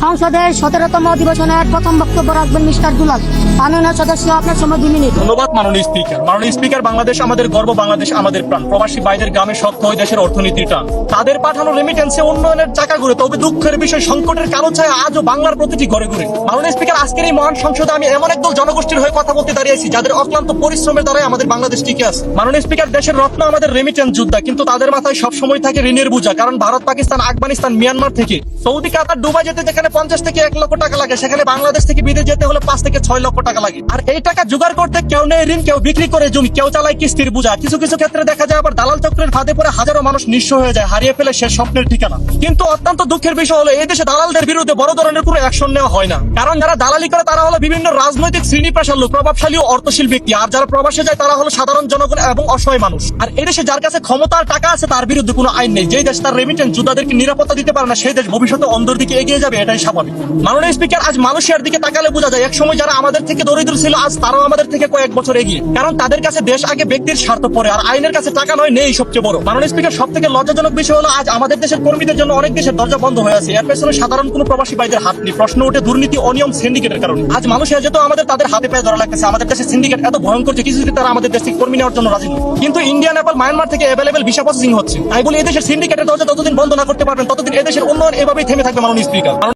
সংসদের 17তম অধিবেশনের প্রথম বক্তব্য রাখবেন মিস্টার দুলাল। মাননীয় সদস্য, আপনার সময় 2 মিনিট। ধন্যবাদ মাননীয় স্পিকার। মাননীয় স্পিকার, বাংলাদেশ আমাদের গর্ব, বাংলাদেশ আমাদের প্রাণ। প্রবাসী ভাইদের গ্রামে শক্ত হয়ে দেশের অর্থনীতির টান। তাদের পাঠানো রেমিটেন্সে উন্নয়নের চাকা ঘুরে, তবে দুঃখের বিষয় সংকটের কালো ছায়া আজও বাংলার প্রতিটি ঘরে ঘুরে। মাননীয় স্পিকার, আজকের এই মহান সংসদে আমি এমন একদল জনগোষ্ঠীর হয়ে কথা বলতে দাঁড়িয়েছি যাদের অক্লান্ত পরিশ্রমের দ্বারাই আমাদের বাংলাদেশ টিকে আছে। মাননীয় স্পিকার, দেশের রত্ন আমাদের রেমিটেন্স যোদ্ধা, কিন্তু তাদের মাথায় সবসময় থাকে ঋণের বোঝা। কারণ ভারত, পাকিস্তান, আফগানিস্তান, মিয়ানমার থেকে সৌদি, কাতার, দুবাই যেতে যেখানে 50 থেকে 1 লক্ষ টাকা লাগে, সেখানে বাংলাদেশ থেকে বিদেশ যেতে হলে 5 থেকে 6 লক্ষ টাকা লাগে। আর এই টাকা জোগাড় করতে কেউ নেয় ঋণ, কেউ বিক্রি করে জমি, কেউ চালায় কিস্তির বোঝা। কিছু কিছু ক্ষেত্রে দেখা যায় আবার দালাল চক্রের ফাঁদে পড়ে হাজারো মানুষ নিঃস্ব হয়ে যায়, হারিয়ে ফেলে সে স্বপ্নের ঠিকানা। কিন্তু অত্যন্ত দুঃখের বিষয় হলো এই দেশে দালালদের বিরুদ্ধে বড় ধরনের কোনো অ্যাকশন নেওয়া হয় না। কারণ যারা দালালি করে তারা হলো বিভিন্ন রাজনৈতিক শ্রেণী পেশার লোক, প্রভাবশালী ও অর্থশীল ব্যক্তি। আর যারা প্রবাসে যায় তারা হলো সাধারণ জনগণ এবং অসহায় মানুষ। আর এই দেশে যার কাছে ক্ষমতা আর টাকা আছে তার বিরুদ্ধে কোনো আইন নেই। যেই দেশ তার রেমিটেন্স যোদ্ধাদেরকে নিরাপত্তা দিতে পারে না, সেই দেশ ভবিষ্যতে অন্ধের দিকে এগিয়ে যাবে, এটাই স্বাভাবিক। মাননীয় স্পিকার, আজ মালয়েশিয়ার দিকে তাকালে বোঝা যায় একসময় যারা আমাদের থেকে দরিদ্র ছিল আজ তারাও আমাদের থেকে কয়েক বছর এগিয়ে। কারণ তাদের কাছে দেশ আগে, ব্যক্তির স্বার্থ পরে, আর আইনের কাছে টাকা নয় নেই সবচেয়ে বড়। মাননীয় স্পিকার, সব থেকে লজ্জাজনক বিষয় হলো আজ আমাদের দেশের কর্মীদের জন্য অনেক দেশের দরজা বন্ধ হয়ে আছে। এর পেছনে সাধারণ কোনো প্রবাসী ভাইদের হাত নেই। প্রশ্ন ওঠে দুর্নীতি, অনিয়ম, সিন্ডিকেটের কারণে। আজ মালয়েশিয়া যেহেতু আমাদের তাদের হাতে পায়ে ধরা লাগতেছে। আমাদের দেশের সিন্ডিকেট এত ভয়ঙ্কর যে কিছুদিন তারা আমাদের দেশ থেকে কর্মী নেওয়ার জন্য রাজি নয়। কিন্তু ইন্ডিয়া, নেপাল, মায়ানমার থেকে অ্যাভেলেবেল ভিসা প্রসেসিং হচ্ছে। তাই বলে এই দেশের সিন্ডিকেটের দরজা যতদিন বন্ধ না করতে পারবেন ততদিন এদেশের উন্নয়ন এভাবেই থেমে থাকবে। মাননীয় স্পিকার।